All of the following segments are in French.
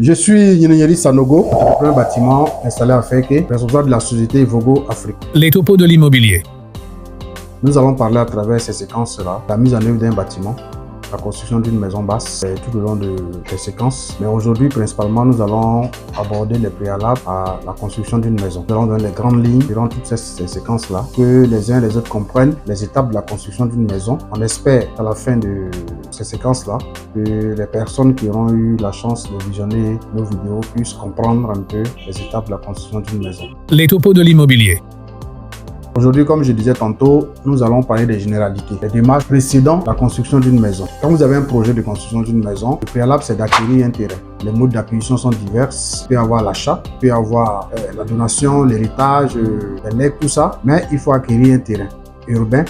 Je suis Yineyeri Sanogo, entrepreneur bâtiment installé à Feke, responsable de la société Vogo Afrique. Les topos de l'immobilier. Nous allons parler à travers ces séquences-là, la mise en œuvre d'un bâtiment, la construction d'une maison basse, tout au long de ces séquences. Mais aujourd'hui, principalement, nous allons aborder les préalables à la construction d'une maison. Nous allons donner les grandes lignes durant toutes ces séquences-là, que les uns et les autres comprennent les étapes de la construction d'une maison. On espère à la fin de ces séquences-là que les personnes qui auront eu la chance de visionner nos vidéos puissent comprendre un peu les étapes de la construction d'une maison. Les topos de l'immobilier. Aujourd'hui, comme je disais tantôt, nous allons parler des généralités, les démarches précédant la construction d'une maison. Quand vous avez un projet de construction d'une maison, le préalable, c'est d'acquérir un terrain. Les modes d'acquisition sont divers. Il peut y avoir l'achat, il peut y avoir la donation, l'héritage, les legs, tout ça. Mais il faut acquérir un terrain urbain,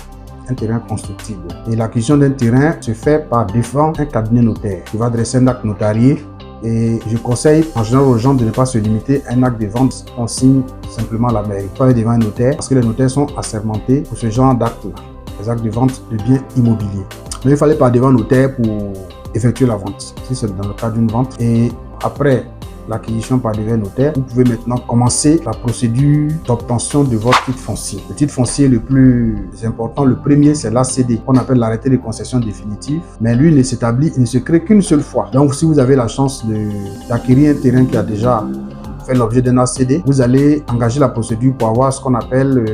un terrain constructible. Et l'acquisition d'un terrain se fait par devant un cabinet notaire qui va dresser un acte notarié. Et je conseille en général aux gens de ne pas se limiter à un acte de vente. On signe simplement à la mairie. Il faut aller devant un notaire parce que les notaires sont assermentés pour ce genre d'actes-là, les actes de vente de biens immobiliers. Mais il fallait pas devant un notaire pour effectuer la vente, si c'est dans le cas d'une vente. Et après l'acquisition par devant notaire, vous pouvez maintenant commencer la procédure d'obtention de votre titre foncier. Le titre foncier le plus important, le premier, c'est l'ACD, qu'on appelle l'arrêté de concession définitive. Mais lui, il ne s'établit, il ne se crée qu'une seule fois. Donc, si vous avez la chance d'acquérir un terrain qui a déjà fait l'objet d'un ACD, vous allez engager la procédure pour avoir ce qu'on appelle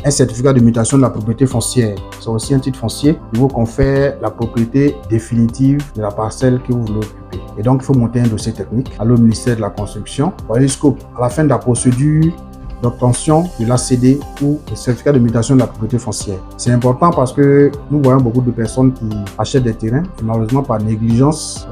un certificat de mutation de la propriété foncière. C'est aussi un titre foncier qui vous confère la propriété définitive de la parcelle que vous voulez occuper. Et donc, il faut monter un dossier technique, aller au ministère de la Construction, pour aller jusqu'à la fin de la procédure d'obtention de l'ACD ou le certificat de mutation de la propriété foncière. C'est important parce que nous voyons beaucoup de personnes qui achètent des terrains et malheureusement par négligence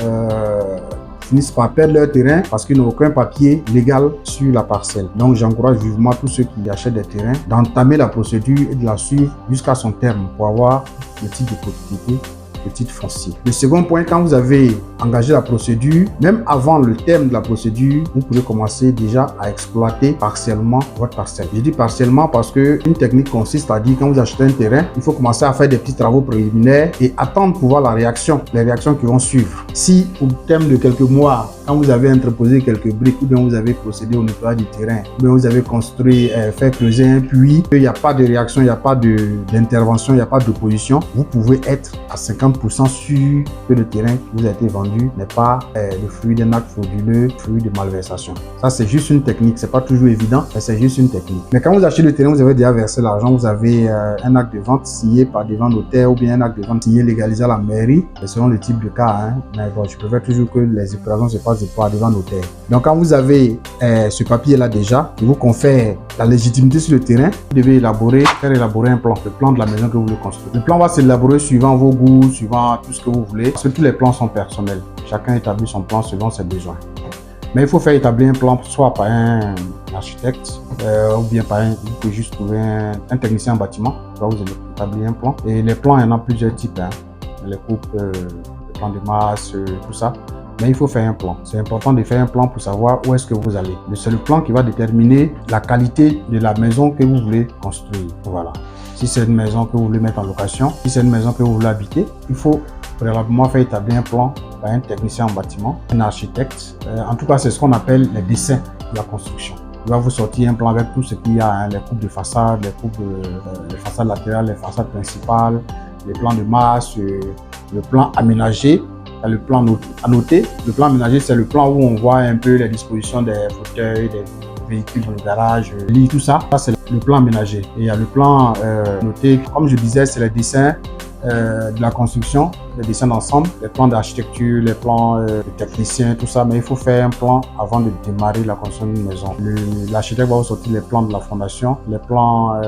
finissent par perdre leur terrain parce qu'ils n'ont aucun papier légal sur la parcelle. Donc j'encourage vivement tous ceux qui achètent des terrains d'entamer la procédure et de la suivre jusqu'à son terme pour avoir le titre de propriété, le titre foncier. Le second point, quand vous avez engagé la procédure, même avant le terme de la procédure, vous pouvez commencer déjà à exploiter partiellement votre parcelle. Je dis partiellement parce que une technique consiste à dire quand vous achetez un terrain, il faut commencer à faire des petits travaux préliminaires et attendre pour voir la réaction, les réactions qui vont suivre. Si au terme de quelques mois, quand vous avez entreposé quelques briques ou bien vous avez procédé au nettoyage du terrain, ou bien vous avez construit, fait creuser un puits, il n'y a pas de réaction, il n'y a pas d'intervention, il n'y a pas d'opposition, vous pouvez être à 50% sûr que le terrain qui vous a été vendu n'est pas le fruit d'un acte frauduleux, fruit de malversation. Ça, c'est juste une technique. C'est pas toujours évident, mais c'est juste une technique. Mais quand vous achetez le terrain, vous avez déjà versé l'argent, vous avez un acte de vente signé par devant notaire ou bien un acte de vente signé légalisé à la mairie, et selon le type de cas. Hein, mais bon, je préfère toujours que les opérations se passent par devant notaire. Donc, quand vous avez ce papier-là déjà, qui vous confère la légitimité sur le terrain, vous devez faire élaborer un plan, le plan de la maison que vous voulez construire. Le plan va s'élaborer suivant vos goûts, suivant tout ce que vous voulez, parce que tous les plans sont personnels. Chacun établit son plan selon ses besoins. Mais il faut faire établir un plan, soit par un architecte, ou bien par vous pouvez juste trouver un technicien en bâtiment, qui va vous établir un plan. Et les plans, il y en a plusieurs types, hein. Les coupes, les plans de masse, tout ça. Mais il faut faire un plan. C'est important de faire un plan pour savoir où est-ce que vous allez. C'est le plan qui va déterminer la qualité de la maison que vous voulez construire. Voilà. Si c'est une maison que vous voulez mettre en location, si c'est une maison que vous voulez habiter, il faut préalablement faire établir un plan par un technicien en bâtiment, un architecte. En tout cas, c'est ce qu'on appelle les dessins de la construction. Il va vous sortir un plan avec tout ce qu'il y a, hein, les coupes de façade, les façades latérales, les façades principales, les plans de masse, le plan aménagé. Le plan à noter. Le plan aménagé, c'est le plan où on voit un peu les dispositions des fauteuils, des véhicules dans le garage, lits, tout ça. Ça, c'est le plan aménagé. Et il y a le plan noté. Comme je disais, c'est les dessins de la construction, les dessins d'ensemble, les plans d'architecture, les plans de techniciens, tout ça. Mais il faut faire un plan avant de démarrer la construction d'une maison. L'architecte va vous sortir les plans de la fondation, les plans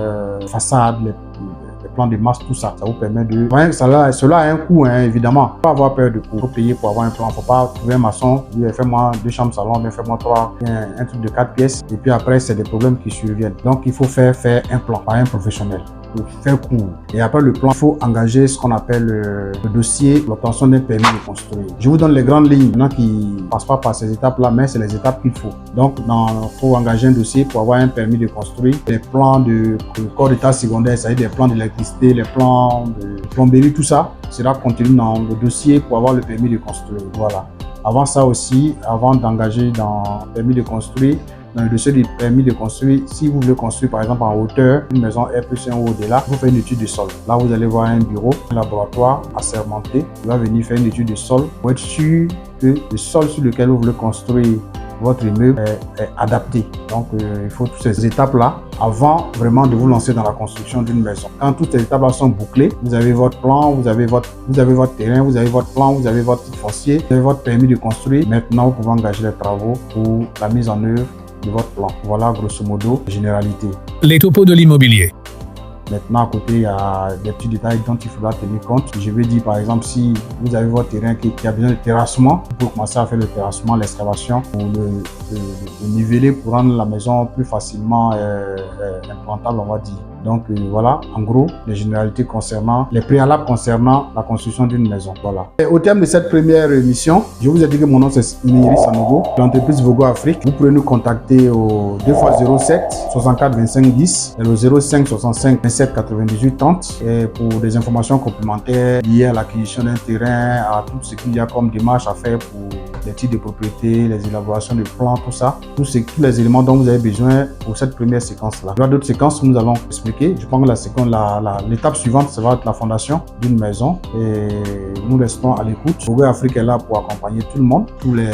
façade, les plans de masse, tout ça. Ça vous permet de... Ouais, cela a un coût, hein, évidemment. Il faut avoir peur de coût. Il faut payer pour avoir un plan. Il ne faut pas trouver un maçon, lui, fais-moi 2 chambres salon, bien fais-moi 3, un truc de 4 pièces. Et puis après, c'est des problèmes qui surviennent. Donc, il faut faire un plan par un professionnel. Pour faire court. Et après le plan, il faut engager ce qu'on appelle le dossier, l'obtention d'un permis de construire. Je vous donne les grandes lignes. Il y en a qui ne passent pas par ces étapes-là, mais c'est les étapes qu'il faut. Donc, il faut engager un dossier pour avoir un permis de construire. Les plans de corps d'état secondaire, c'est-à-dire des plans d'électricité, les plans de plomberie, tout ça sera contenu dans le dossier pour avoir le permis de construire. Voilà. Avant ça aussi, avant d'engager dans le permis de construire, dans le dossier du permis de construire, si vous voulez construire par exemple en hauteur, une maison R+1 ou au-delà, vous faites une étude de sol. Là, vous allez voir un bureau, un laboratoire assermenté qui va venir faire une étude de sol pour être sûr que le sol sur lequel vous voulez construire votre immeuble est adapté. Donc, il faut toutes ces étapes-là avant vraiment de vous lancer dans la construction d'une maison. Quand toutes ces étapes-là sont bouclées, vous avez votre plan, vous avez votre terrain, vous avez votre plan, vous avez votre titre foncier, vous avez votre permis de construire. Maintenant, vous pouvez engager les travaux pour la mise en œuvre de votre plan. Voilà, grosso modo, généralité. Les topos de l'immobilier. Maintenant, à côté, il y a des petits détails dont il faudra tenir compte. Je vais dire, par exemple, si vous avez votre terrain qui a besoin de terrassement, vous pouvez commencer à faire le terrassement, l'excavation pour le niveler pour rendre la maison plus facilement implantable, on va dire. Donc voilà, en gros, les généralités concernant, les préalables concernant la construction d'une maison. Voilà. Et au terme de cette première émission, je vous ai dit que mon nom c'est Minieri Sanogo, l'entreprise Vogo Afrique. Vous pouvez nous contacter au 2x07 64 25 10 et au 05 65 27 98 30 et pour des informations complémentaires liées à l'acquisition d'un terrain, à tout ce qu'il y a comme démarche à faire pour les titres de propriété, les élaborations de plans, tout ça, tous les éléments dont vous avez besoin pour cette première séquence-là. Il y aura d'autres séquences où nous allons expliquer. Je pense que l'étape suivante, ça va être la fondation d'une maison et nous restons à l'écoute. Vogo Afrique est là pour accompagner tout le monde, tous les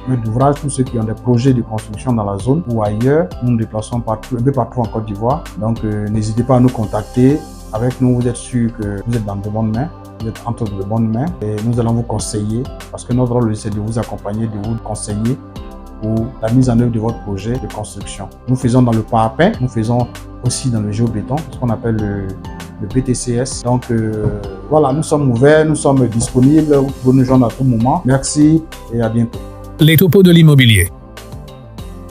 maîtres d'ouvrage, tous ceux qui ont des projets de construction dans la zone ou ailleurs. Nous nous déplaçons partout, un peu partout en Côte d'Ivoire. Donc n'hésitez pas à nous contacter. Avec nous, vous êtes sûr que vous êtes dans de bonnes mains. Vous êtes entre de bonnes mains et nous allons vous conseiller parce que notre rôle c'est de vous accompagner, de vous conseiller pour la mise en œuvre de votre projet de construction. Nous faisons dans le parapet, nous faisons aussi dans le géobéton, ce qu'on appelle le BTCS. Donc voilà, nous sommes ouverts, nous sommes disponibles, vous pouvez nous joindre à tout moment. Merci et à bientôt. Les topos de l'immobilier.